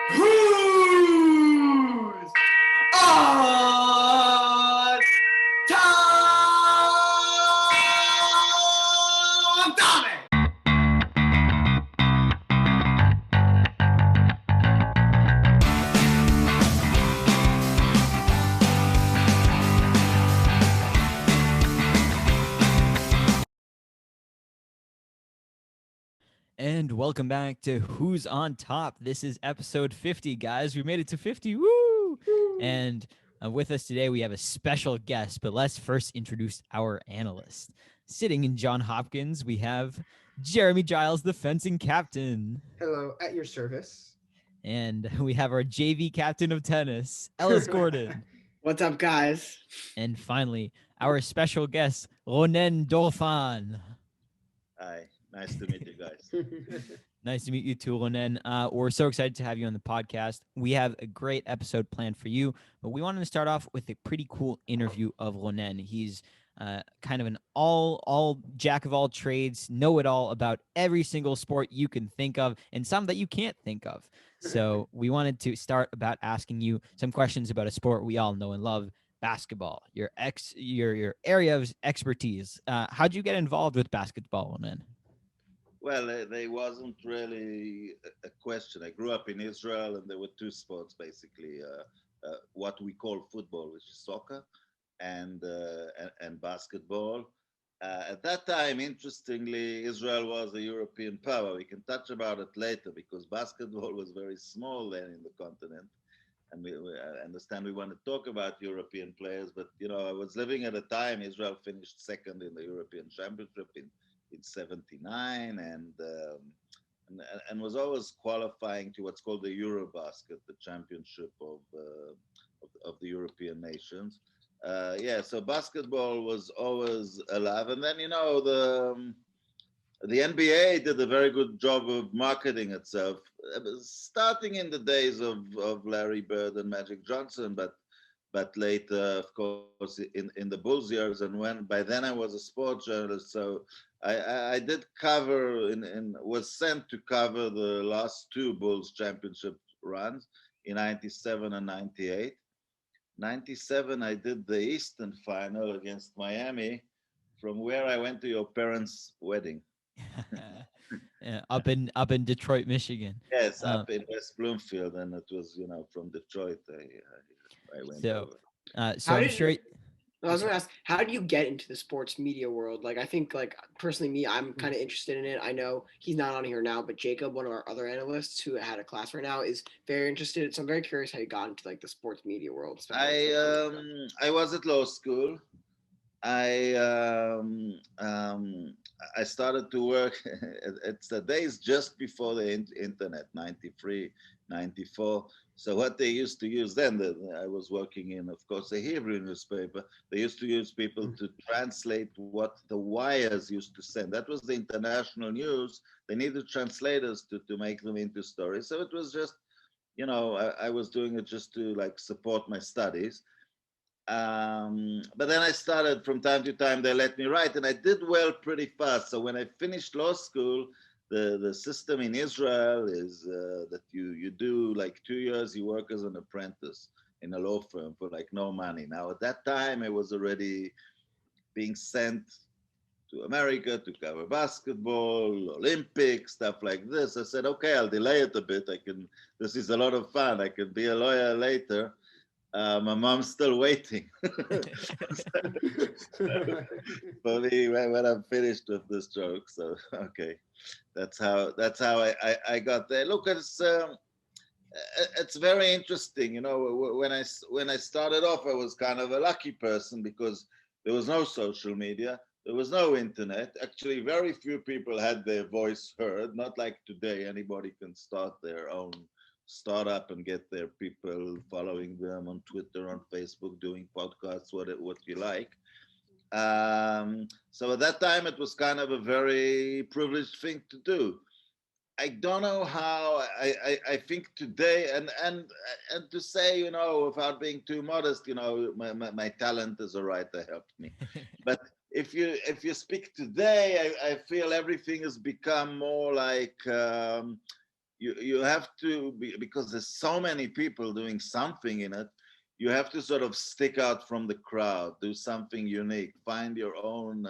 Who's on top? And welcome back to Who's on Top. This is episode 50, guys. We made it to 50. Woo! And with us today, we have a special guest, but let's first introduce our analyst. Sitting in John Hopkins, we have Jeremy Giles, the fencing captain. Hello, at your service. And we have our JV captain of tennis, Ellis Gordon. What's up, guys? And finally, our special guest, Ronen Dorfan. Hi, nice to meet you guys. Nice to meet you too, Ronen. We're so excited to have you on the podcast. We have a great episode planned for you, but we wanted to start off with a pretty cool interview of Ronen. He's kind of an all jack of all trades, know-it-all about every single sport you can think of and some that you can't think of. So we wanted to start about asking you some questions about a sport we all know and love, basketball, your area of expertise. How'd you get involved with basketball, Ronen? Well, there wasn't really a question. I grew up in Israel, and there were two sports basically: what we call football, which is soccer, and basketball. At that time, interestingly, Israel was a European power. We can touch about it later because basketball was very small then in the continent. And I understand we want to talk about European players, but I was living at a time Israel finished second in the European Championship in '79, and was always qualifying to what's called the Eurobasket, the championship of the European nations. So basketball was always alive, and then the NBA did a very good job of marketing itself, starting in the days of Larry Bird and Magic Johnson, but later, of course, in the Bulls years, and by then I was a sports journalist, so I did cover was sent to cover the last two Bulls championship runs in '97 and '98. '97, I did the Eastern Final against Miami, from where I went to your parents' wedding. Yeah, up in Detroit, Michigan. Yes, up in West Bloomfield, and it was from Detroit. I went over. So I'm sure. I was going to ask, how did you get into the sports media world? Like, I think, personally, me, I'm kind of interested in it. I know he's not on here now, but Jacob, one of our other analysts who had a class right now, is very interested. So I'm very curious how you got into the sports media world. I was at law school. I started to work. It's the days just before the internet, '93, '94. So what they used to use then, I was working in, of course, a Hebrew newspaper. They used to use people to translate what the wires used to send. That was the international news. They needed translators to make them into stories. So it was just, I was doing it just to support my studies. But then I started from time to time, they let me write, and I did well pretty fast. So when I finished law school, the system in Israel is that you do 2 years, you work as an apprentice in a law firm for no money. Now at that time, I was already being sent to America to cover basketball, Olympics, stuff like this. I said, okay, I'll delay it a bit. This is a lot of fun. I can be a lawyer later. My mom's still waiting for me when I'm finished with this joke. So okay, that's how I got there. Look, it's very interesting. When I started off, I was kind of a lucky person because there was no social media, there was no internet. Actually, very few people had their voice heard. Not like today, anybody can start their own startup and get their people following them on Twitter, on Facebook, doing podcasts, what you like. So at that time, it was kind of a very privileged thing to do. I don't know how. I think today, and to say, without being too modest, my talent as a writer helped me. But if you speak today, I feel everything has become more like you have to be, because there's so many people doing something in it. You have to sort of stick out from the crowd, do something unique, find your own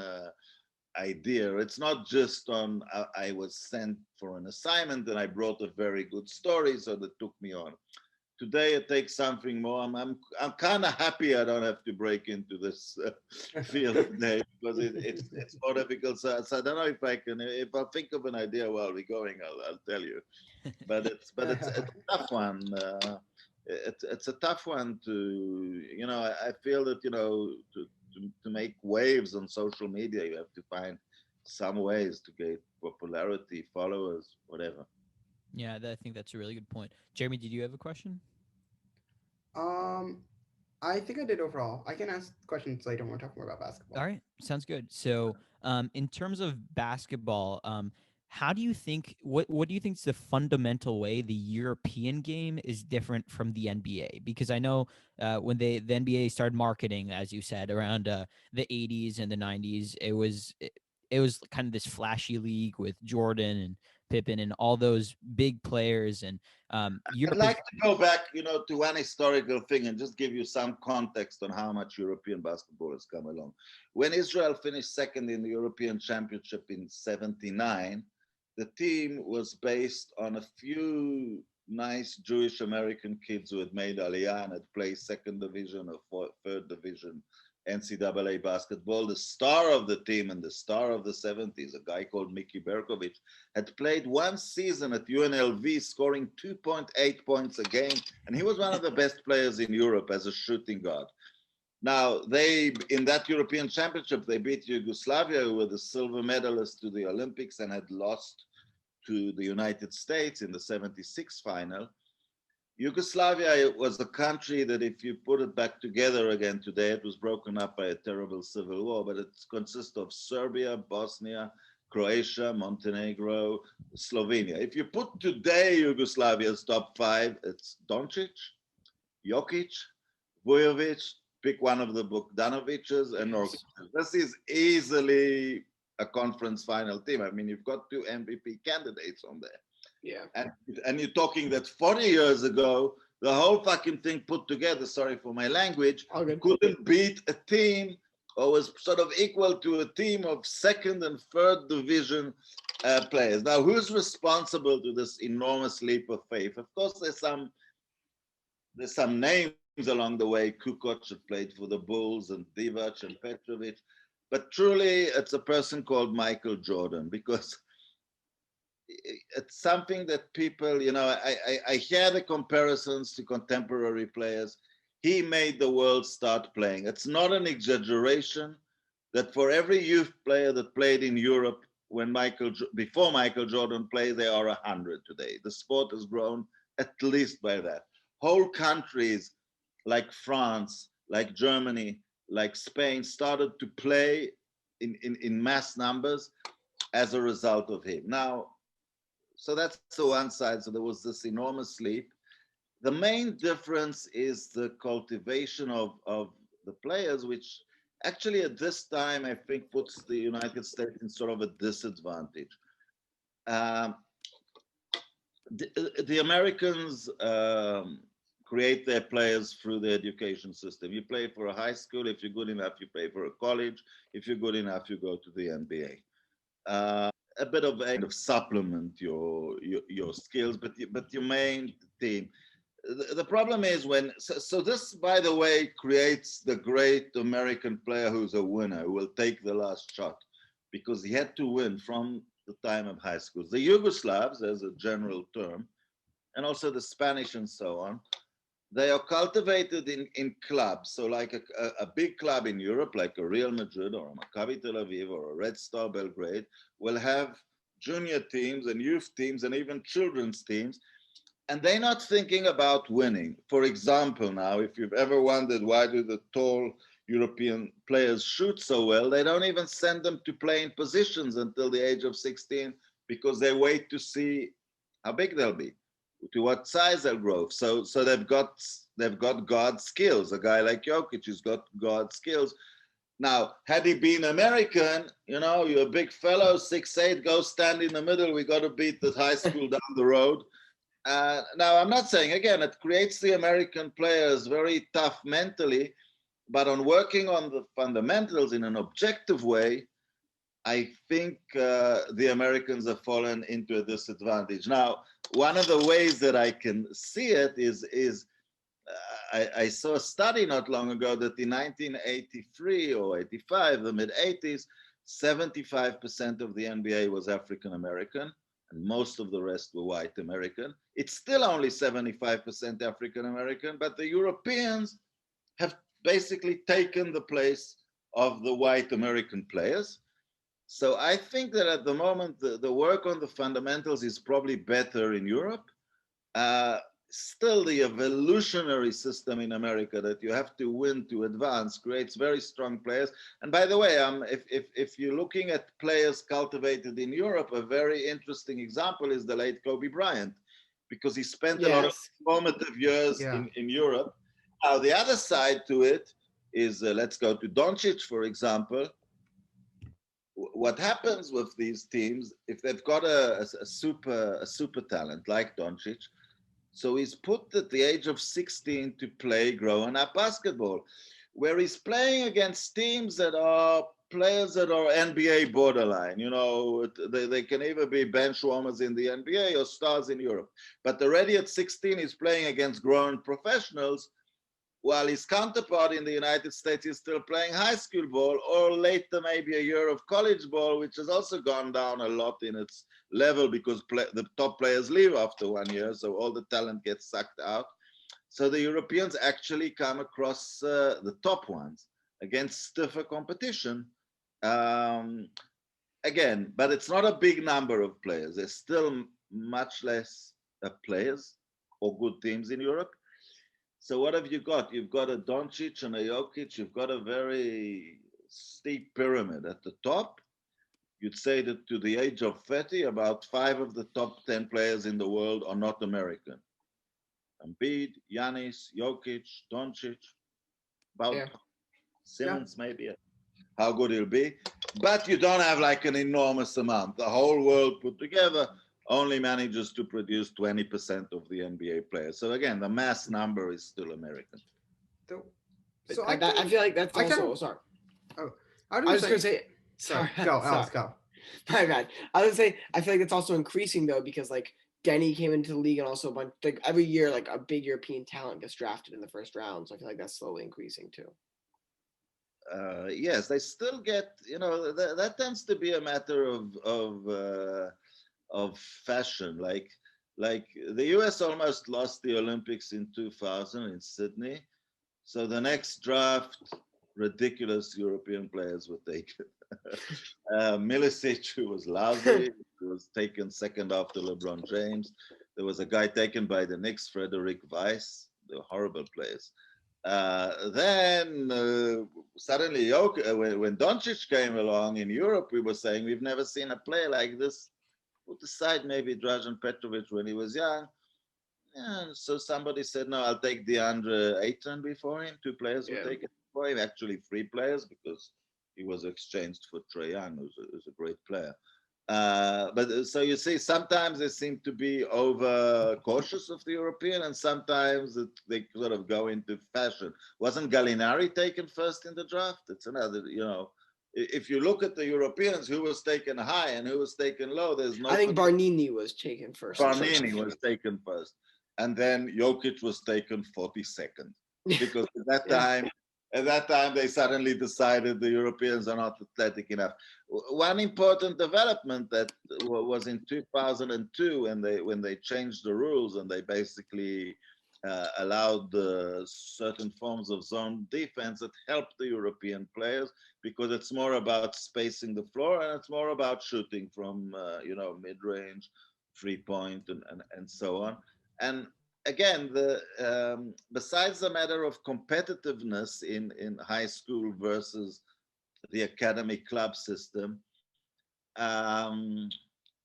idea. It's not just on I was sent for an assignment and I brought a very good story, so that took me on. Today it takes something more. I'm kind of happy I don't have to break into this field today, because it's more difficult. So I don't know if I think of an idea while we're going, I'll tell you. But it's a tough one. It's a tough one to, I feel that, to make waves on social media, you have to find some ways to get popularity, followers, whatever. Yeah, I think that's a really good point. Jeremy, did you have a question? Um, I think I did overall. I can ask questions later when we're talking more about All basketball. right, sounds good. So, in terms of basketball, how do you think what do you think is the fundamental way the European game is different from the NBA? Because I know when the NBA started marketing, as you said, around the 80s and the 90s, it was kind of this flashy league with Jordan and Pippen and all those big players, and I'd Europe is like to go back, to one historical thing and just give you some context on how much European basketball has come along. When Israel finished second in the European Championship in '79, the team was based on a few nice Jewish American kids who had made Aliyah and had played second division or third division NCAA basketball. The star of the team and the star of the '70s, a guy called Mickey Berkovich, had played one season at UNLV, scoring 2.8 points a game, and he was one of the best players in Europe as a shooting guard. Now, in that European Championship, they beat Yugoslavia, who were the silver medalists to the Olympics and had lost to the United States in the '76 final. Yugoslavia was a country that, if you put it back together again today, it was broken up by a terrible civil war, but it consists of Serbia, Bosnia, Croatia, Montenegro, Slovenia. If you put today Yugoslavia's top five, it's Doncic, Jokic, Vujovic, pick one of the Bogdanovic's, and Norkic. This is easily a conference final team. I mean, you've got two MVP candidates on there. Yeah. And you're talking that 40 years ago, the whole fucking thing put together, sorry for my language, couldn't beat a team, or was sort of equal to a team of second and third division players. Now, who's responsible to this enormous leap of faith? Of course, there's some names along the way. Kukoc had played for the Bulls, and Divac and Petrovic. But truly, it's a person called Michael Jordan, because it's something that people, I hear the comparisons to contemporary players. He made the world start playing. It's not an exaggeration that for every youth player that played in Europe before Michael Jordan played, there are 100 today. The sport has grown at least by that. Whole countries like France, like Germany, like Spain started to play in mass numbers as a result of him. Now, so that's the one side. So there was this enormous leap. The main difference is the cultivation of the players, which actually at this time, I think, puts the United States in sort of a disadvantage. The Americans create their players through the education system. You play for a high school. If you're good enough, you play for a college. If you're good enough, you go to the NBA. A bit of supplement your skills, but your main team. The problem is so this, by the way, creates the great American player who's a winner, who will take the last shot, because he had to win from the time of high school. The Yugoslavs, as a general term, and also the Spanish and so on, they are cultivated in clubs. So like a big club in Europe, like a Real Madrid or a Maccabi Tel Aviv or a Red Star Belgrade, will have junior teams and youth teams and even children's teams. And they're not thinking about winning. For example, now, if you've ever wondered why do the tall European players shoot so well, they don't even send them to play in positions until the age of 16, because they wait to see how big they'll be, to what size they'll grow. So they've got God skills. A guy like Jokic has got God skills. Now, had he been American, you're a big fellow, 6'8", go stand in the middle. We got to beat the high school down the road. Now, I'm not saying, again, it creates the American players very tough mentally, but on working on the fundamentals in an objective way, I think the Americans have fallen into a disadvantage. Now, one of the ways that I can see it is I saw a study not long ago that in 1983 or 85, the mid 80s, 75% of the NBA was African American, and most of the rest were white American. It's still only 75% African American, but the Europeans have basically taken the place of the white American players. So I think that at the moment, the work on the fundamentals is probably better in Europe. Uh, Still, the evolutionary system in America that you have to win to advance creates very strong players. And by the way, if you're looking at players cultivated in Europe, a very interesting example is the late Kobe Bryant, because he spent a lot of Yes. formative years Yeah. in Europe. Now, the other side to it is, let's go to Doncic, for example. What happens with these teams if they've got a super talent like Doncic? So he's put at the age of 16 to play growing up basketball, where he's playing against teams that are players that are NBA borderline. You know, they can either be bench warmers in the NBA or stars in Europe. But already at 16, he's playing against grown professionals, while his counterpart in the United States is still playing high school ball, or later maybe a year of college ball, which has also gone down a lot in its level because the top players leave after 1 year, so all the talent gets sucked out. So the Europeans actually come across the top ones against stiffer competition. Um, Again, but it's not a big number of players. There's still much less players or good teams in Europe. So what have you got? You've got a Doncic and a Jokic. You've got a very steep pyramid at the top. You'd say that to the age of 30, about 5 of the top 10 players in the world are not American. Embiid, Giannis, Jokic, Doncic, Yeah. about Simmons maybe. How good he'll be. But you don't have like an enormous amount. The whole world put together only manages to produce 20% of the NBA players. So again, the mass number is still American. So, But so I feel like that's I also kind of, sorry. oh, I I was was just gonna saying, say sorry. go, sorry. Alex, go. My bad. I was gonna say I feel like it's also increasing though because like Denny came into the league and also a bunch like every year like a big European talent gets drafted in the first round. So I feel like that's slowly increasing too. Yes, they still get, you know, that tends to be a matter of fashion. Like the US almost lost the Olympics in 2000 in Sydney. So the next draft, ridiculous European players were taken. Milicic, who was lousy, who was taken second after LeBron James. There was a guy taken by the Knicks, Frederick Weiss. They were horrible players. Then suddenly, when Doncic came along in Europe, we were saying we've never seen a player like this. Put aside maybe Dragan Petrovic when he was young. Yeah, so somebody said, no, I'll take DeAndre Ayton before him. 2 players were Yeah. taken before him, actually 3 players, because he was exchanged for Trae Young, who's a great player. But so you see, sometimes they seem to be over cautious of the European, and sometimes they sort of go into fashion. Wasn't Gallinari taken first in the draft? It's another, you know. If you look at the Europeans, who was taken high and who was taken low, there's no. I think Barnini was taken first. Barnini was taken first, and then Jokic was taken 42nd, because at that time they suddenly decided the Europeans are not athletic enough. One important development that was in 2002 when they changed the rules and they basically allowed certain forms of zone defense that helped the European players, because it's more about spacing the floor and it's more about shooting from mid-range, 3-point, and so on. And again, besides the matter of competitiveness in high school versus the academic club system, um,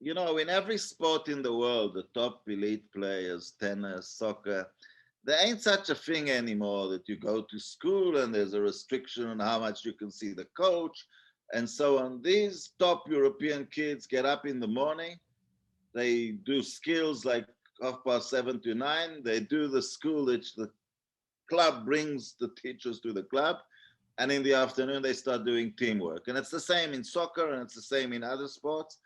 in every sport in the world, the top elite players, tennis, soccer, there ain't such a thing anymore that you go to school and there's a restriction on how much you can see the coach and so on. These top European kids get up in the morning, they do skills like 7 to 9. They do the school that the club brings the teachers to the club, and in the afternoon they start doing teamwork. And it's the same in soccer, and it's the same in other sports.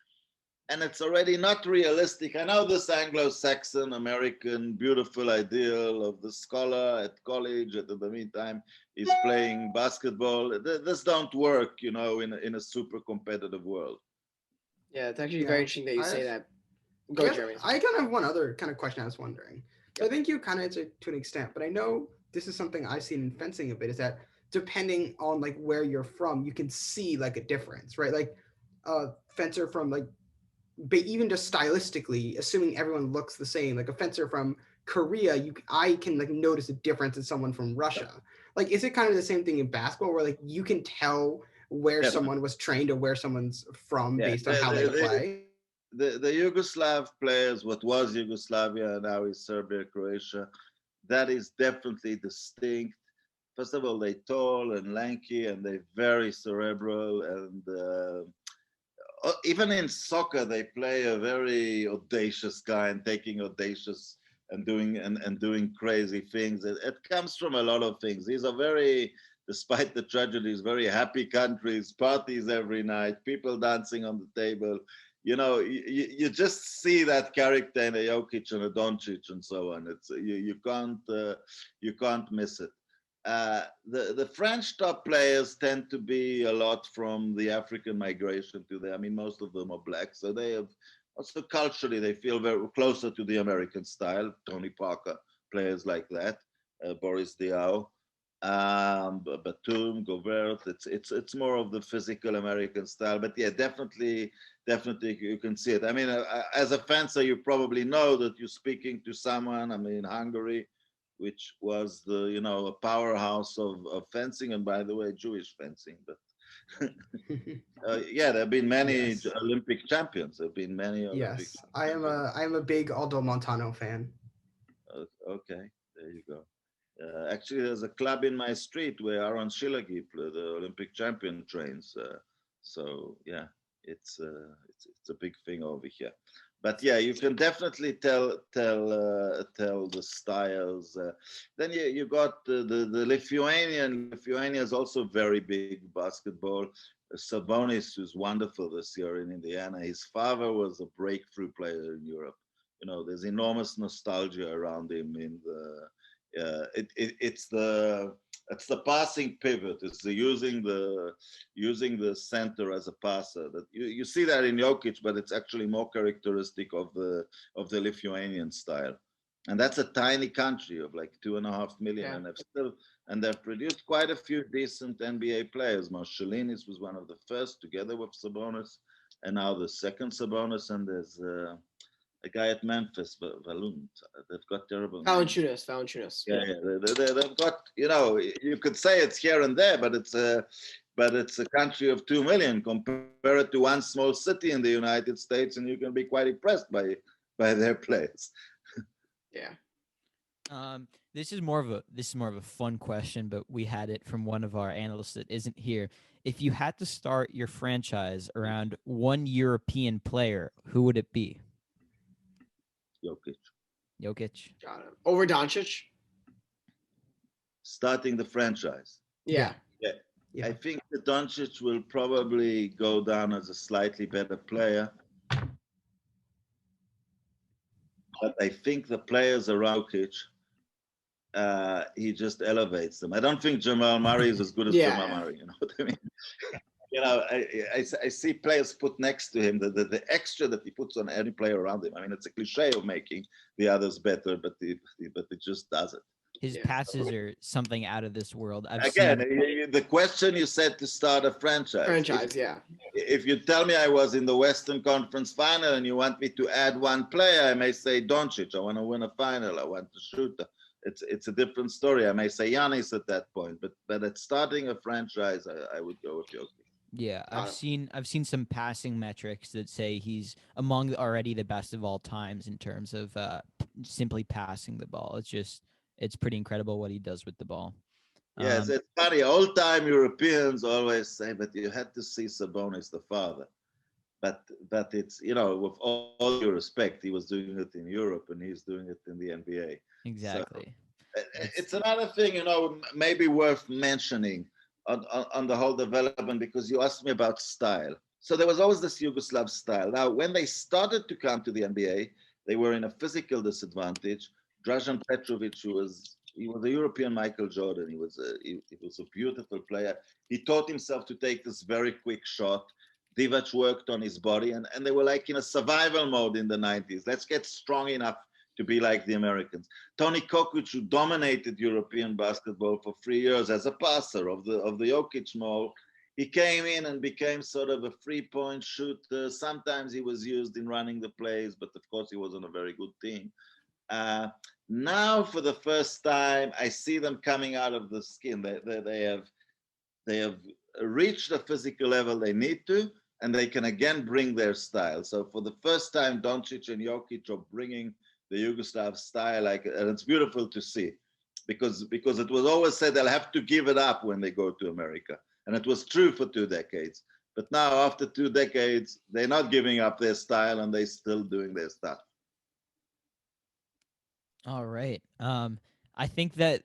And it's already not realistic. I know this Anglo-Saxon, American, beautiful ideal of the scholar at college, at the meantime, is playing basketball. This don't work, in a super competitive world. Yeah, it's actually very Yeah. interesting that you say that. I Go, guess Jeremy. I kind of have one other kind of question I was wondering. So I think you kind of answered to an extent, but I know this is something I've seen in fencing a bit, is that depending on like where you're from, you can see like a difference, right? Like a fencer from like even just stylistically, assuming everyone looks the same, like a fencer from Korea, I can like notice a difference in someone from Russia. Like, is it kind of the same thing in basketball where like you can tell where Yeah, someone was trained or where someone's from yeah. based on how they play? The Yugoslav players, what was Yugoslavia and now is Serbia, Croatia, that is definitely distinct. First of all, they're tall and lanky, and they're very cerebral. And even in soccer, they play a very audacious guy and taking audacious and doing crazy things. It comes from a lot of things. These are very, despite the tragedies, very happy countries. Parties every night, people dancing on the table. You just see that character in a Jokic and a Doncic and so on. It's you can't miss it. The French top players tend to be a lot from the African migration to there. I mean, most of them are black, so they have also culturally they feel very closer to the American style. Tony Parker, players like that, Boris Diaw, Batum, Gobert. It's more of the physical American style. But yeah, definitely you can see it. I mean, as a fencer, you probably know that you're speaking to someone. I mean, Hungary, which was a powerhouse of fencing, and by the way, Jewish fencing. But yeah, there have been many Yes. Olympic champions. There have been many Olympic. Yes, I am a big Aldo Montano fan. Okay, there you go. Actually, there's a club in my street where Aaron Shilagi, the Olympic champion, trains. So yeah, it's a big thing over here. But yeah, you can definitely tell the styles. Then you got the Lithuanian. Lithuania is also very big basketball. Sabonis, who's wonderful this year in Indiana. His father was a breakthrough player in Europe. There's enormous nostalgia around him in the it's the passing pivot. It's using the center as a passer. That you see that in Jokic, but it's actually more characteristic of the Lithuanian style. And that's a tiny country of like 2.5 million, Yeah. and they've produced quite a few decent NBA players. Marshalinis was one of the first, together with Sabonis, and now the second Sabonis, and there's a guy at Memphis, Valunt. They've got terrible names. Valanciunas. Yeah, they've got. You could say it's here and there, but it's a country of 2 million. Compare it to one small city in the United States, and you can be quite impressed by their players. Yeah. This is more of a fun question, but we had it from one of our analysts that isn't here. If you had to start your franchise around one European player, who would it be? Jokic. Got it. Over Doncic? Starting the franchise. Yeah. Yeah. I think that Doncic will probably go down as a slightly better player. But I think the players around Jokic, he just elevates them. I don't think Jamal Murray is as good as Jamal Murray. You know what I mean? I see players put next to him, the extra that he puts on any player around him. I mean, it's a cliche of making the others better, but it just does it. His passes are something out of this world. The question you said to start a franchise. If you tell me I was in the Western Conference final and you want me to add one player, I may say Doncic. I want to win a final. I want to shoot. It's a different story. I may say Giannis at that point, but at starting a franchise, I would go with Jokic. Yeah, I've seen some passing metrics that say he's among already the best of all times in terms of simply passing the ball. It's pretty incredible what he does with the ball. Yes, it's funny. Old-time Europeans always say, but you had to see Sabonis, the father. but it's, you know, with all due respect, he was doing it in Europe and he's doing it in the NBA. So Exactly. It's it's another thing, you know, maybe worth mentioning on the whole development, because you asked me about style. So there was always this Yugoslav style. Now, when they started to come to the NBA, they were in a physical disadvantage. Dražan Petrovic, he was a European Michael Jordan. He was a beautiful player. He taught himself to take this very quick shot. Divac worked on his body, and they were like in a survival mode in the 90s. Let's get strong enough to be like the Americans. Tony Kokuc, who dominated European basketball for 3 years as a passer of the Jokic mold, he came in and became sort of a three-point shooter. Sometimes he was used in running the plays, but of course he wasn't a very good team. Uh, Now, for the first time, I see them coming out of the skin. They have reached the physical level they need to, and they can again bring their style. So for the first time, Doncic and Jokic are bringing the Yugoslav style, and it's beautiful to see, because it was always said they'll have to give it up when they go to America, and it was true for 2 decades. But now, after 2 decades, they're not giving up their style, and they're still doing their stuff. all right. I think that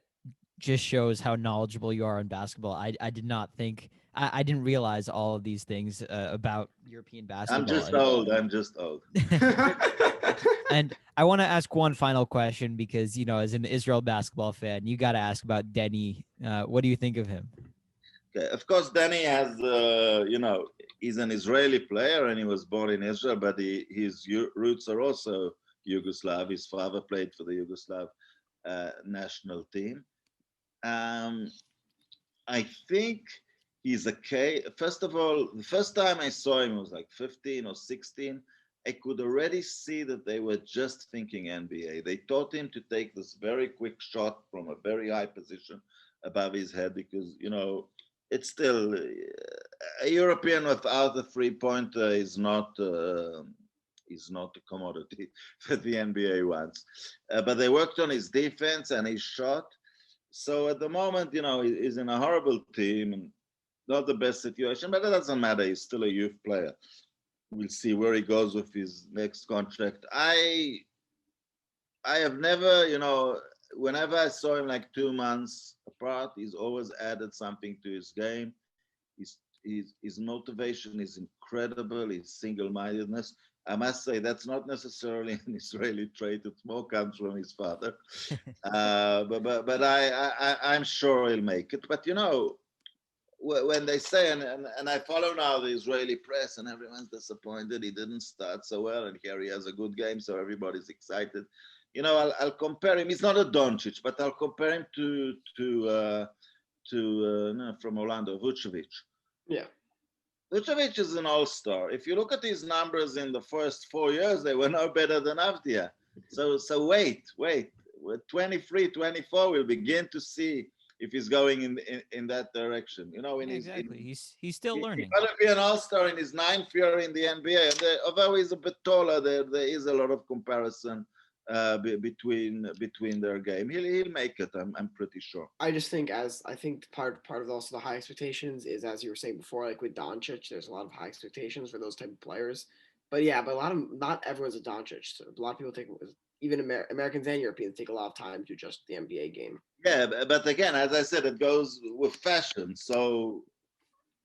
just shows how knowledgeable you are in basketball. I did not think I didn't realize all of these things about European I'm basketball. just old. I'm just old. And I want to ask one final question because, you know, as an Israel basketball fan, you got to ask about Denny. What do you think of him? Okay. Of course, Danny has, you know, he's an Israeli player and he was born in Israel, but his roots are also Yugoslav. His father played for the Yugoslav national team. Um, I think he's okay. First of all, the first time I saw him was like 15 or 16. I could already see that they were just thinking NBA. They taught him to take this very quick shot from a very high position above his head because, you know, it's still a European without a three-pointer is not a commodity that the NBA wants. But they worked on his defense and his shot. So at the moment, you know, he's in a horrible team and not the best situation, but it doesn't matter. He's still a youth player. We'll see where he goes with his next contract. I have never, you know, whenever I saw him like 2 months apart, he's always added something to his game. His motivation is incredible. His single-mindedness. I must say that's not necessarily an Israeli trait. It more comes from his father. But I'm sure he'll make it. But you know, when they say, and I follow now the Israeli press, and everyone's disappointed he didn't start so well, and here he has a good game, so everybody's excited. You know, I'll compare him. He's not a Doncic, but I'll compare him to no, from Orlando, Vucevic. Yeah. Vucevic is an all-star. If you look at his numbers in the first 4 years, they were no better than Avdia. So wait. With 23, 24, we'll begin to see if he's going in that direction. You know, Exactly. He's still learning. He's going to be an all-star in his 9th year in the NBA. And although he's a bit taller, there is a lot of comparison between their game. He'll make it. I'm pretty sure. I just think I think part of also the high expectations is, as you were saying before, like with Doncic, there's a lot of high expectations for those type of players. But yeah, but not everyone's a Doncic. So a lot of people take, even Americans and Europeans take a lot of time to adjust the NBA game. Yeah, but again, as I said, it goes with fashion. So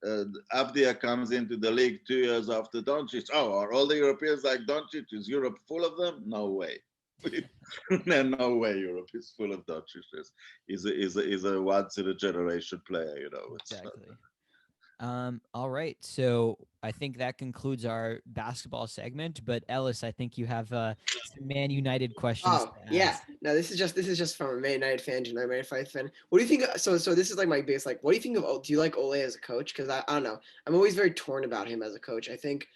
Avdia comes into the league 2 years after Doncic. Oh, are all the Europeans like Doncic? Is Europe full of them? No way. No way Europe is full of Doncic. He's a once in a generation player, you know. Exactly. All right. So I think that concludes our basketball segment. But Ellis, I think you have some Man United questions. Oh yeah, no, this is just from a Man United fan, a Man United fan. What do you think? So this is like my biggest, like, what do you think of? Do you like Ole as a coach? Because I don't know, I'm always very torn about him as a coach. I think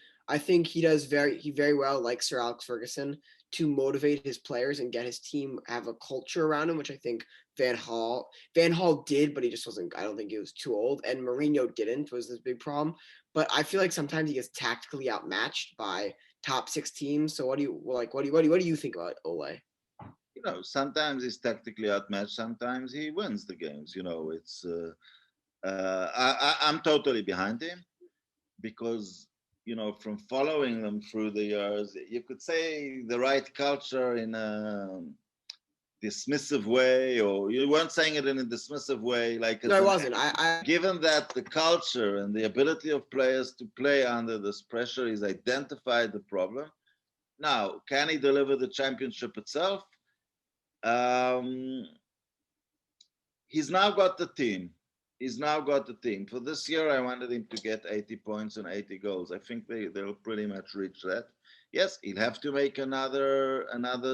he does very well, like Sir Alex Ferguson, to motivate his players and get his team have a culture around him, which I think Van Hall did, but he just wasn't. I don't think he was too old, and Mourinho didn't, was this big problem. But I feel like sometimes he gets tactically outmatched by top 6 teams. So what do you think about Ole? You know, sometimes he's tactically outmatched. Sometimes he wins the games. You know, it's I'm totally behind him because from following them through the years, you could say the right culture in a dismissive way, or you weren't saying it in a dismissive way, like No, I wasn't. I given that the culture and the ability of players to play under this pressure is identified the problem. Now, can he deliver the championship itself? Um, he's now got the team. He's now got the team. For this year, I wanted him to get 80 points and 80 goals. I think they'll pretty much reach that. Yes, he'll have to make another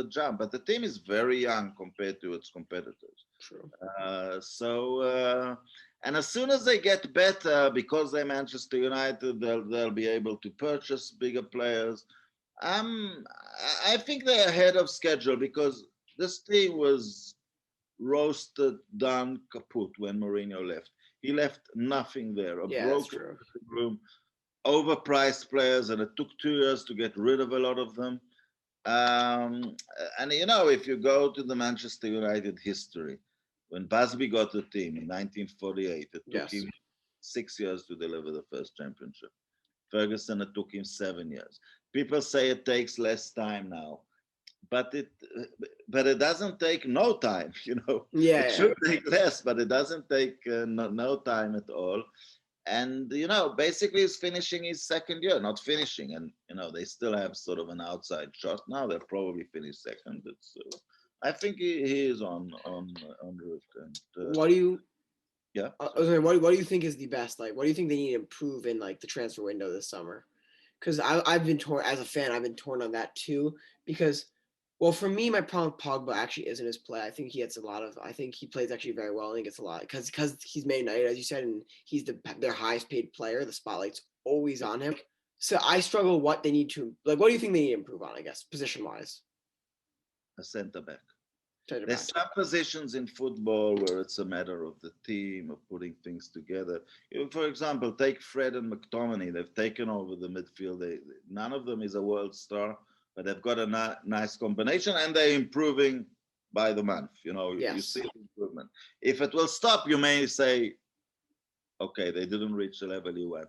jump, but the team is very young compared to its competitors. true. And as soon as they get better, because they're Manchester United, they'll be able to purchase bigger players. I think they're ahead of schedule because this team was roasted, done, kaput when Mourinho left. He left nothing there, a Yeah, that's broken true. room, overpriced players, and it took 2 years to get rid of a lot of them. And if you go to the Manchester United history, when Busby got the team in 1948, it took Yes. him 6 years to deliver the first championship. Ferguson, it took him 7 years. People say it takes less time now, but it doesn't take no time. Yeah, It should take less, but it doesn't take no time at all. And basically he's finishing his second year, not finishing, and they still have sort of an outside shot. Now they'll probably finish second. I think he is on route. And What do you? yeah, What do you think is the best? Like, what do you think they need to improve in like the transfer window this summer? Because I've been torn as a fan. I've been torn on that too. Because, well, for me, my problem with Pogba actually isn't his play. I think he gets a lot of. I think he plays actually very well and he gets a lot because he's Man United, as you said, and he's their highest paid player. The spotlight's always on him. So I struggle. What they need to like. What do you think they need to improve on? I guess position wise. a centre back. Center There's back. some positions in football where it's a matter of the team, of putting things together. For example, take Fred and McTominay. They've taken over the midfield. None of them is a world star, but they've got a nice combination, and they're improving by the month. You Yes. see the improvement. If it will stop, you may say, okay, they didn't reach the level you want.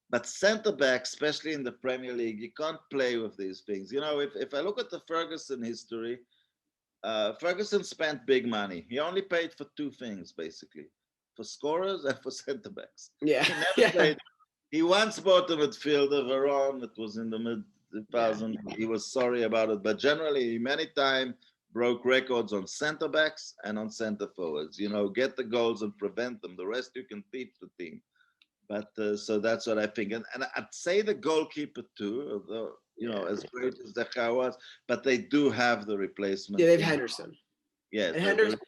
But centre back, especially in the Premier League, you can't play with these things. If I look at the Ferguson history, Ferguson spent big money. He only paid for two things, basically, for scorers and for centre backs. Yeah. He never Yeah. paid. He once bought a midfielder, Veron. It was in the mid-2000s. He was sorry about it, but generally, he many times broke records on centre backs and on centre forwards. Get the goals and prevent them. The rest you can teach the team. But so that's what I think, and I'd say the goalkeeper too, although as great as De Gea was, but they do have the replacement. Yeah, they have Henderson. Yeah, And Henderson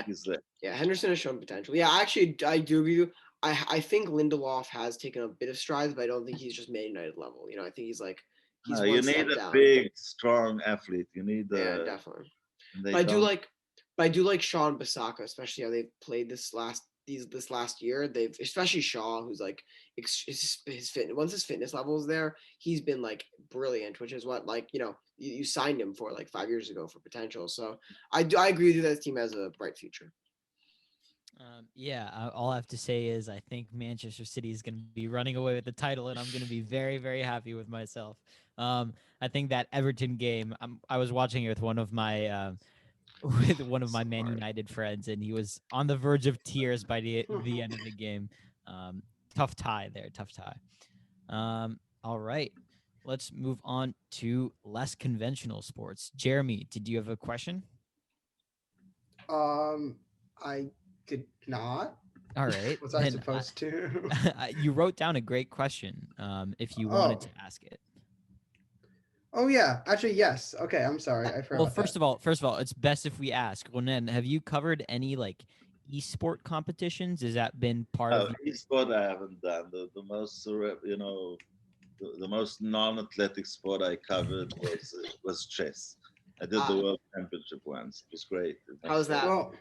is there. Yeah, Henderson has shown potential. Yeah, actually, I do agree with you. I think Lindelof has taken a bit of strides, but I don't think he's just Man United level. I think he's No, one you step need a down. big, strong athlete. You need Yeah, definitely. They But don't. I do like Shaw and Bissaka, especially how they've played this last year. They've especially Shaw, who's his fitness. Once his fitness level is there, he's been brilliant, which is what you signed him for 5 years ago for potential. So I agree with you that this team has a bright future. All I have to say is I think Manchester City is going to be running away with the title, and I'm going to be very, very happy with myself. I think that Everton game, I was watching it with one of my Man United friends, and he was on the verge of tears by the end of the game. Tough tie there, tough tie. All right, let's move on to less conventional sports. Jeremy, did you have a question? I did not. All right. Was I supposed to? You wrote down a great question. If you wanted to ask it. Oh yeah, actually yes. Okay, I'm sorry, I forgot. Well, first of all, it's best if we ask. Ronen, have you covered any esport competitions? Has that been part of? Esport I haven't done. The most the most non-athletic sport I covered was chess. I did the World Championship once. It was great. How was that? Well,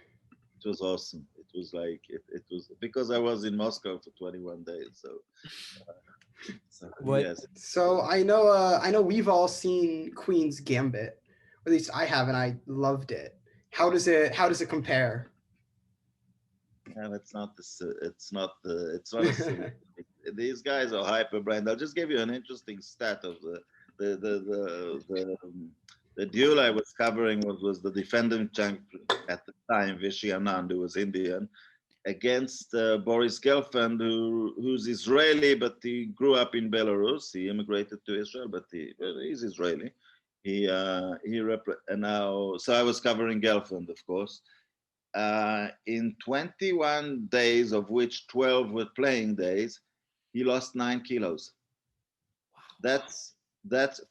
it was awesome. It was it was because I was in Moscow for 21 days. So what? Yes. So I know we've all seen Queen's Gambit. At least I have, and I loved it. How does it compare? Yeah, it's not a these guys are hyper brained. I'll just give you an interesting stat of the the the the, um, the duel I was covering was the defending champion at the time, Vishy Anand, who was Indian, against Boris Gelfand, who's Israeli, but he grew up in Belarus. He immigrated to Israel, but he's Israeli. And now, so I was covering Gelfand, of course. In 21 days, of which 12 were playing days, he lost 9 kilos. That's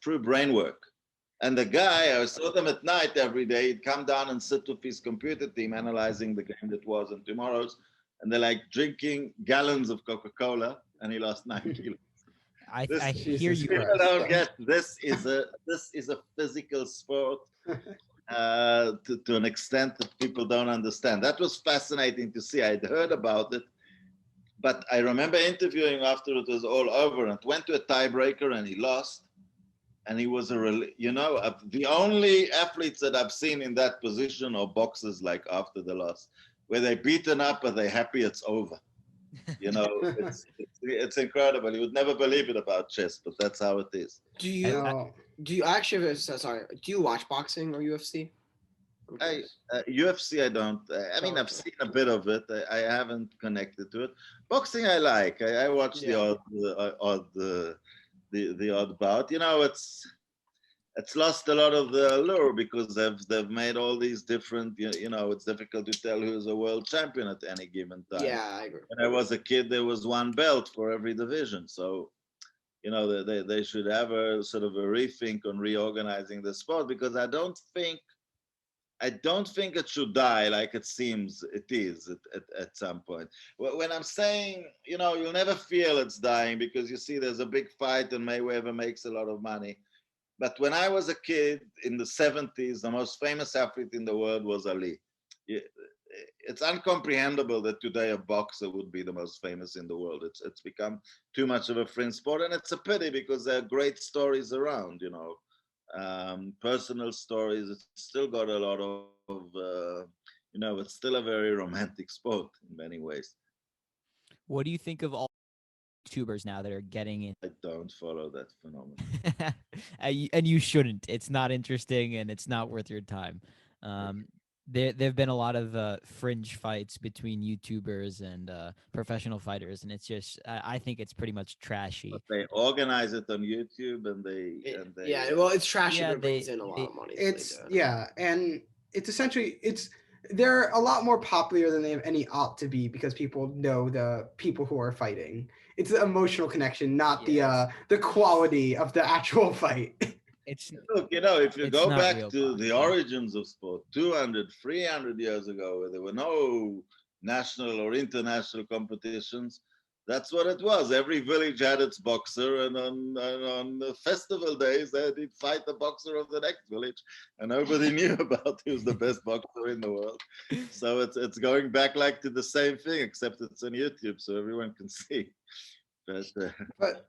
through brain work. And the guy, I saw them at night every day. He'd come down and sit with his computer team, analyzing the game that was and tomorrow's. And they're like drinking gallons of Coca-Cola, and he lost 9 kilos. I hear you. People don't get this is a physical sport to an extent that people don't understand. That was fascinating to see. I'd heard about it, but I remember interviewing after it was all over, and went to a tiebreaker, and he lost. And he was the only athletes that I've seen in that position are boxers, like after the loss, where they're beaten up but they're happy it's over. It's incredible. You would never believe it about chess, but that's how it is. Do you actually? Sorry. Do you watch boxing or UFC? UFC, I don't. I've seen a bit of it. I haven't connected to it. Boxing, I like. I watch the odd bout. It's lost a lot of the allure because they've made all these different. It's difficult to tell who's a world champion at any given time. Yeah, I agree. When I was a kid, there was one belt for every division. So, they should have a sort of a rethink on reorganizing the sport, because I don't think it should die like it seems it is at some point. When I'm saying, you'll never feel it's dying, because you see there's a big fight and Mayweather makes a lot of money. But when I was a kid in the 70s, the most famous athlete in the world was Ali. It's incomprehensible that today a boxer would be the most famous in the world. It's become too much of a fringe sport, and it's a pity, because there are great stories around, personal stories. It's still got a lot of, it's still a very romantic sport in many ways. What do you think of all YouTubers now that are getting in? I don't follow that phenomenon. And you shouldn't. It's not interesting, and it's not worth your time. There've been a lot of fringe fights between YouTubers and professional fighters, and it's just I think it's pretty much trashy. But they organize it on YouTube, and they well, it's trashy, but it brings in a lot of money. And it's essentially they're a lot more popular than they have any ought to be, because people know the people who are fighting. It's the emotional connection, not the quality of the actual fight. Look, if you go back to the origins of sport 200, 300 years ago, where there were no national or international competitions, that's what it was. Every village had its boxer, and on the festival days, they'd fight the boxer of the next village, and nobody knew about who's the best boxer in the world. So it's going back like to the same thing, except it's on YouTube, so everyone can see. But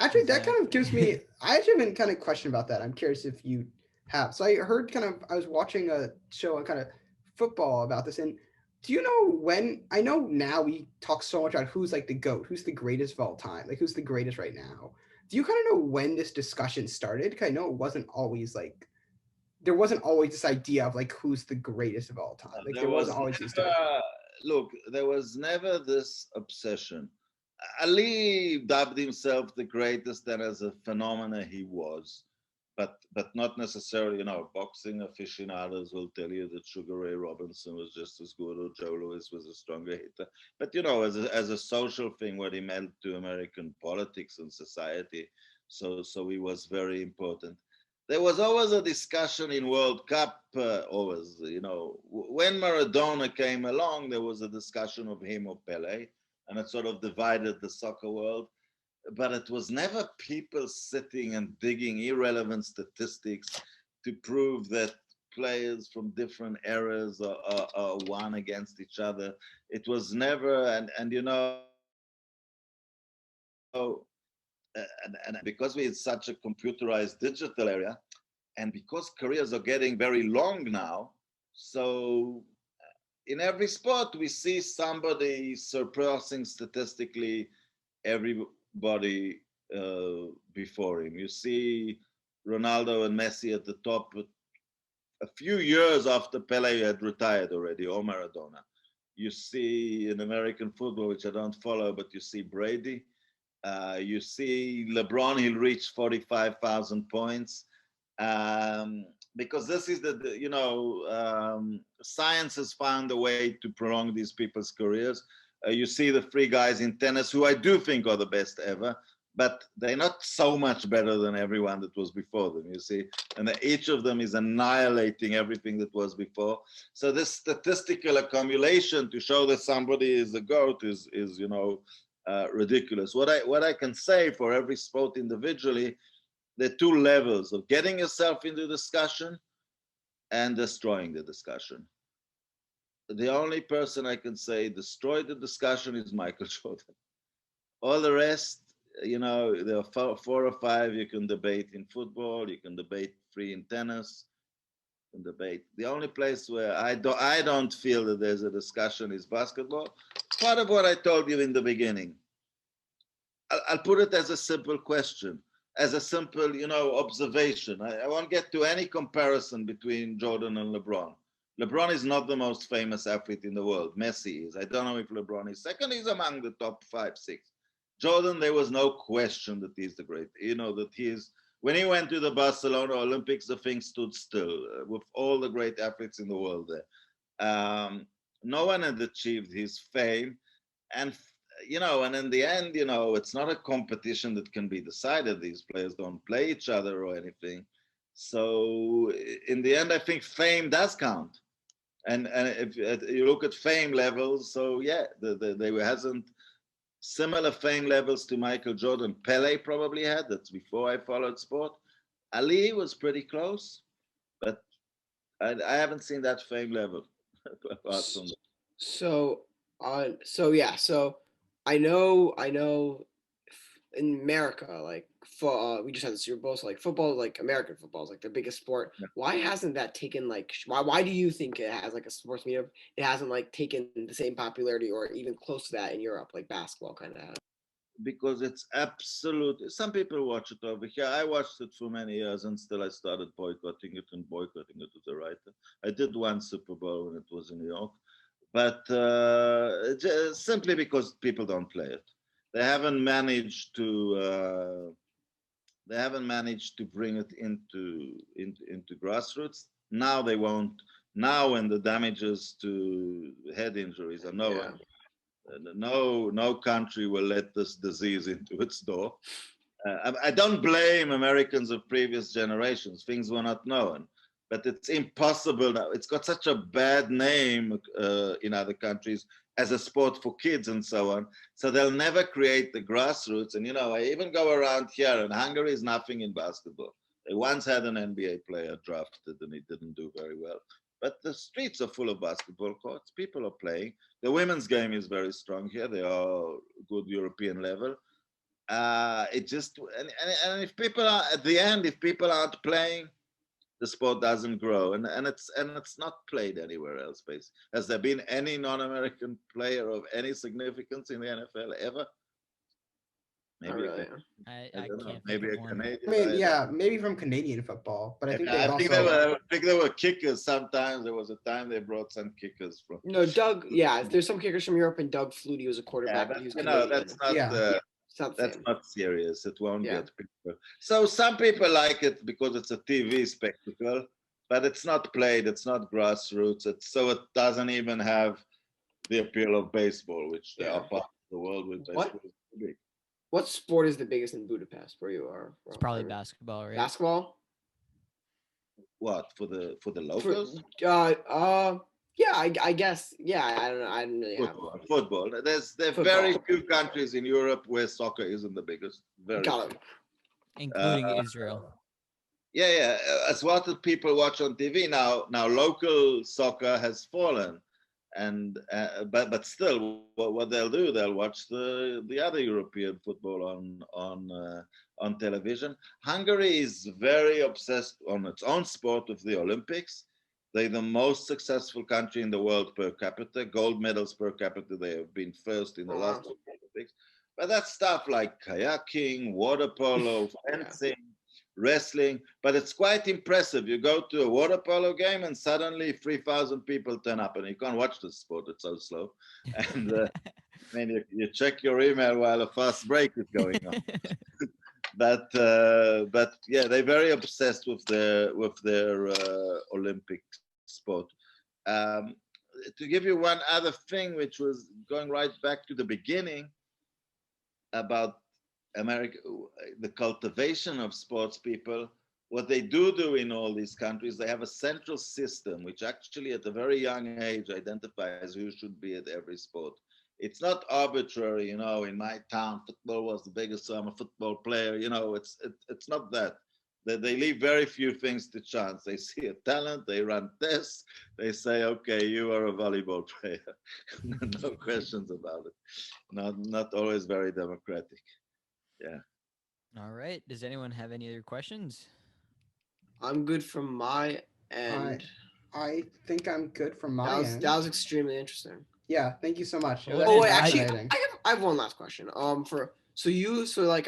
actually, that kind of gives me. I actually have been kind of question about that. I'm curious if you have. So I heard I was watching a show on kind of football about this, and do you know when? I know now we talk so much about who's like the GOAT, who's the greatest of all time, like who's the greatest right now. Do you kind of know when this discussion started? Because I know it wasn't always like there wasn't always this idea of like who's the greatest of all time. Like there wasn't always these. Look, there was never this obsession. Ali dubbed himself the greatest, and as a phenomenon he was, but not necessarily. Boxing aficionados will tell you that Sugar Ray Robinson was just as good, or Joe Louis was a stronger hitter. But as a social thing, what he meant to American politics and society, so he was very important. There was always a discussion in World Cup, always. When Maradona came along, there was a discussion of him or Pele, and it sort of divided the soccer world. But it was never people sitting and digging irrelevant statistics to prove that players from different eras are one against each other. It was never, and because we had such a computerized digital area, and because careers are getting very long now, so in every sport we see somebody surpassing statistically everybody before him. You see Ronaldo and Messi at the top a few years after Pele had retired already, or Maradona. You see in American football, which I don't follow, but you see Brady. You see LeBron, he'll reach 45,000 points. Because this is science has found a way to prolong these people's careers. You see the three guys in tennis who I do think are the best ever, but they're not so much better than everyone that was before them, you see. And each of them is annihilating everything that was before. So this statistical accumulation to show that somebody is a GOAT is ridiculous. What I can say for every sport individually, there are two levels of getting yourself into discussion and destroying the discussion. The only person I can say destroyed the discussion is Michael Jordan. All the rest, there are four or five you can debate in football, you can debate three in tennis, you can debate. The only place where I don't feel that there's a discussion is basketball. Part of what I told you in the beginning. I'll put it as a simple question, as a simple, observation. I won't get to any comparison between Jordan and LeBron. LeBron is not the most famous athlete in the world. Messi is. I don't know if LeBron is second. He's among the top 5, 6. Jordan, there was no question that he's the great. That he is. When he went to the Barcelona Olympics, the thing stood still with all the great athletes in the world there. No one had achieved his fame. And and in the end, it's not a competition that can be decided. These players don't play each other or anything. So in the end, I think fame does count. And if you look at fame levels, so yeah, there hasn't similar fame levels to Michael Jordan. Pele probably had. That's before I followed sport. Ali was pretty close, but I haven't seen that fame level apart from that. So I know in America, like we just had the Super Bowl, so like football, like American football is like their biggest sport. Yeah. Why hasn't that taken why do you think it has like a sports media? It hasn't like taken the same popularity or even close to that in Europe, like basketball kind of has. Because it's absolute. Some people watch it over here. I watched it for many years, and still I started boycotting it as a writer. I did one Super Bowl when it was in New York, but simply because people don't play it. They haven't managed to. They haven't managed to bring it into grassroots. Now they won't. Now, when the damages to head injuries are known, no country will let this disease into its door. I don't blame Americans of previous generations. Things were not known, but it's impossible now. It's got such a bad name in other countries as a sport for kids and so on. So they'll never create the grassroots. And I even go around here, and Hungary is nothing in basketball. They once had an NBA player drafted, and he didn't do very well. But the streets are full of basketball courts. People are playing. The women's game is very strong here. They are good European level. It just and if people are at the end, if people aren't playing, the sport doesn't grow, and it's not played anywhere else. Basically, has there been any non-American player of any significance in the NFL ever? Maybe Really. I don't know. can't think Maybe of a one. Canadian. I mean, yeah, maybe from Canadian football, but I think they I also. think there were kickers. Sometimes there was a time they brought some kickers from. No, Doug. Yeah, there's some kickers from Europe, and Doug Flutie was a quarterback. Yeah, But he was that's not. Yeah. It's not the That's same. not serious. It won't Yeah. get people. So some people like it because it's a TV spectacle, but it's not played. It's not grassroots. So it doesn't even have the appeal of baseball, which there are parts of the world with baseball. What sport is the biggest in Budapest where you are? It's probably basketball, right? Basketball? What for the locals? Yeah, I guess. Yeah, I don't know. I didn't really Football. There are very few countries in Europe where soccer isn't the biggest. Very Got few. it. Including Israel. Yeah. As what people watch on TV now. Now local soccer has fallen, and but still, what they'll do, they'll watch the other European football on television. Hungary is very obsessed on its own sport of the Olympics. They're the most successful country in the world per capita. Gold medals per capita. They have been first in the last Olympics. But that's stuff like kayaking, water polo, fencing, wrestling. But it's quite impressive. You go to a water polo game and suddenly 3,000 people turn up, and you can't watch the sport. It's so slow. And I mean, you check your email while a fast break is going on. But yeah, they're very obsessed with their Olympic sport. Um, to give you one other thing, which was going right back to the beginning about America, the cultivation of sports people. What they do in all these countries, they have a central system which actually at a very young age identifies who should be at every sport. It's not arbitrary, in my town, football was the biggest, so I'm a football player. It's not that. They leave very few things to chance. They see a talent, they run tests, they say, okay, you are a volleyball player. No questions about it. Not always very democratic. Yeah. All right. Does anyone have any other questions? I'm good from my end. I think I'm good from my That end. was extremely interesting. Yeah, thank you so much. Well, Oh wait, actually, fascinating. I have one last question. I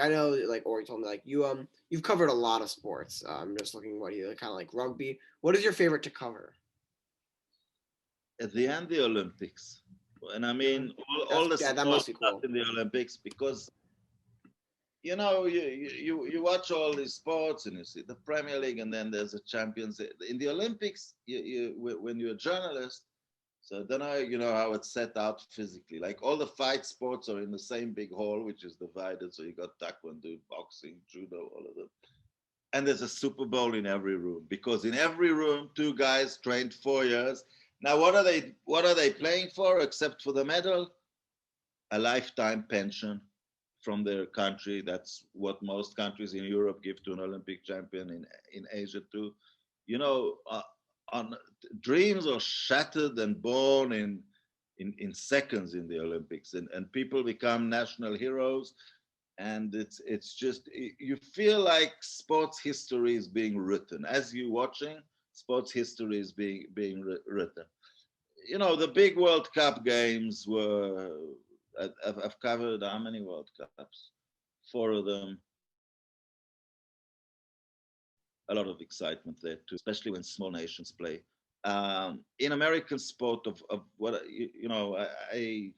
know like Ori told me like you've covered a lot of sports. I'm just looking what you kind of like rugby. What is your favorite to cover? At the end, the Olympics. And I mean, all the that small must be stuff cool. in the Olympics, because you watch all these sports and you see the Premier League, and then there's a Champions in the Olympics. When you're a journalist, so I don't know, how it's set out physically. Like all the fight sports are in the same big hall, which is divided. So you got taekwondo, boxing, judo, all of them. And there's a Super Bowl in every room, because in every room, two guys trained 4 years. Now, what are they playing for except for the medal? A lifetime pension from their country. That's what most countries in Europe give to an Olympic champion, in Asia too. On dreams are shattered and born in seconds in the Olympics, and people become national heroes. And it's just, you feel like sports history is being written as you watching. Sports history is being written. The big World Cup games were, I've covered how many World Cups? 4 of them. A lot of excitement there too, especially when small nations play. In American sport, of what I've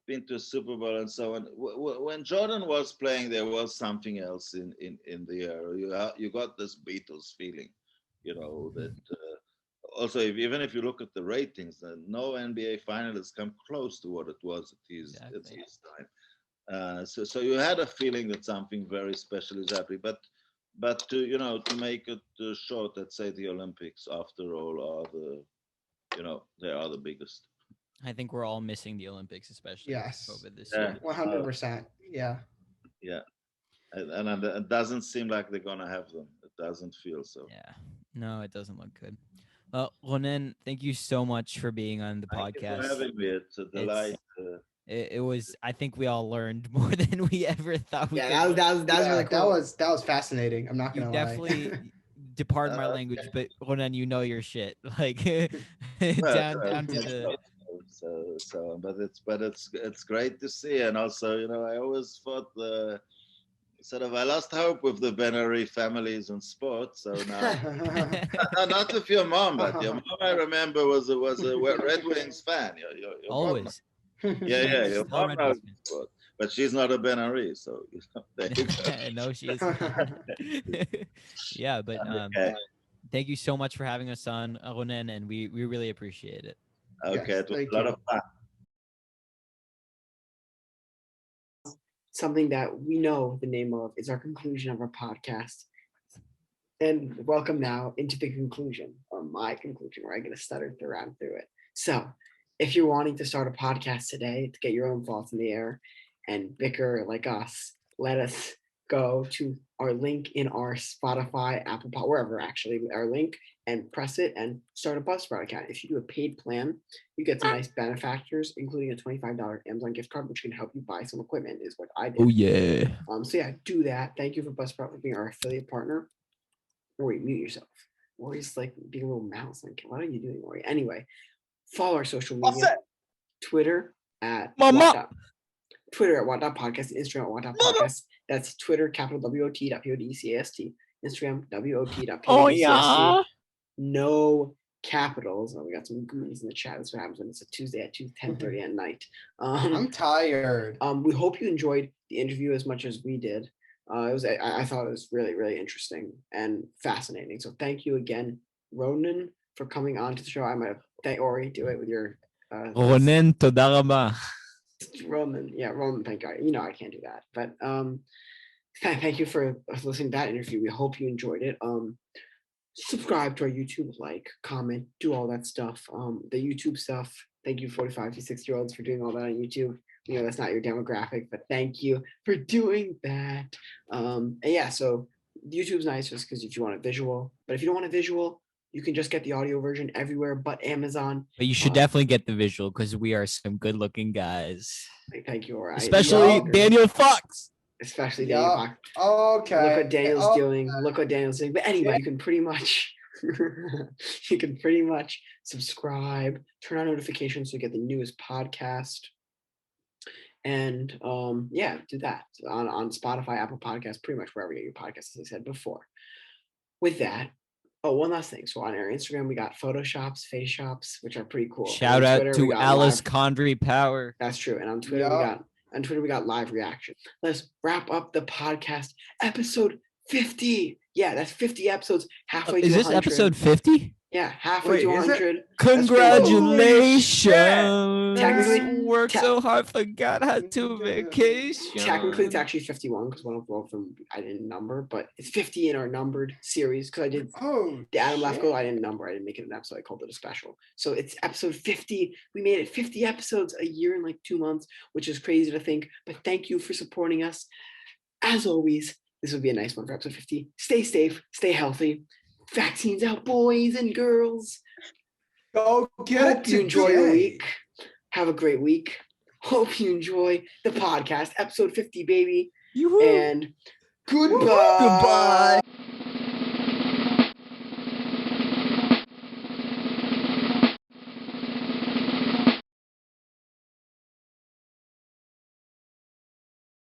been to a Super Bowl and so on. When Jordan was playing, there was something else in the air. You got this Beatles feeling, that. Also, even if you look at the ratings, no NBA finalists come close to what it was at his time. So you had a feeling that something very special is happening. But to make it short, let's say the Olympics, after all, they are the biggest. I think we're all missing the Olympics, especially Yes. with COVID this year. 100%. Yeah. Yeah. And it doesn't seem like they're gonna have them. It doesn't feel so. Yeah. No, it doesn't look good. Well, Ronen, thank you so much for being on the Thank you podcast. for having me. It's a delight. It was. I think we all learned more than we ever thought we could. That was really cool. That was fascinating. I'm not gonna lie. Definitely depart my language, but Ronen, you know your shit. Like down to the. But it's great to see, and also I always thought I lost hope with the Ben-Ari families and sports. So now, not with your mom, but your mom, I remember, was a Red Wings fan. Your Always. Yeah, your mom knows sport, but she's not a Ben-Ari, so there you go. No, she isn't. Yeah, but thank you so much for having us on, Ronen, and we really appreciate it. Okay, Yes, it was thank a lot you. of fun. Something that we know the name of is our conclusion of our podcast. And welcome now into the conclusion, or my conclusion, where I'm going to stutter through it. So, if you're wanting to start a podcast today to get your own thoughts in the air and bicker like us, let us go to our link in our Spotify, Apple, wherever actually, our link, and press it and start a Buzzsprout account. If you do a paid plan, you get some nice benefactors, including a $25 Amazon gift card, which can help you buy some equipment, is what I did. Oh yeah. So yeah, do that. Thank you for Buzzsprout for being our affiliate partner. Ori, mute yourself. Ori's like being a little mouse. Like, what are you doing, Ori? Anyway, follow our social media. Twitter at Mama. Twitter at what.podcast, Instagram at what.podcast. That's Twitter, capital WOT.PODCAST. Instagram, WOT.PODCAST. Oh, yeah. No capitals. Oh, we got some goonies in the chat. That's what happens when it's a Tuesday at 10:30 at night. I'm tired. We hope you enjoyed the interview as much as we did. I thought it was really, really interesting and fascinating. So thank you again, Ronen, for coming on to the show. I might have thank Ori, do it with your Ronen, toda raba. Ronen, thank God. You know I can't do that. But thank you for listening to that interview. We hope you enjoyed it. Subscribe to our YouTube, like, comment, do all that stuff. The YouTube stuff. Thank you, 45 to 60-year-olds, for doing all that on YouTube. You know, that's not your demographic, but thank you for doing that. And yeah, so YouTube's nice just because if you want a visual, but if you don't want a visual, you can just get the audio version everywhere but Amazon. But you should definitely get the visual because we are some good-looking guys. Thank you, Ori. Especially Daniel Fox. Especially Daniel Fox. Okay. Look what Daniel's doing. Look what Daniel's doing. But anyway, you can pretty much subscribe, turn on notifications so you get the newest podcast. And do that on Spotify, Apple Podcasts, pretty much wherever you get your podcasts, as I said before. With that, one last thing. So on our Instagram, we got Photoshops, Face Shops, which are pretty cool. Shout out to Alice Condry Power. That's true. And on Twitter, we got live reaction. Let's wrap up the podcast. Episode 50. Yeah, that's 50 episodes. Halfway to 100. Is this episode 50? Yeah, halfway to 100. Congratulations. Technically, worked so hard, forgot how to vacation. Technically, it's actually 51 because one of them I didn't number, but it's 50 in our numbered series because I did the Adam Lefko. I didn't number. I didn't make it an episode. I called it a special. So it's episode 50. We made it 50 episodes a year in like 2 months, which is crazy to think. But thank you for supporting us. As always, this would be a nice one for episode 50. Stay safe. Stay healthy. Vaccines out, boys and girls. Go get it. Hope you enjoy your week. Have a great week. Hope you enjoy the podcast, episode 50, baby. Yoo-hoo. And goodbye. Goodbye.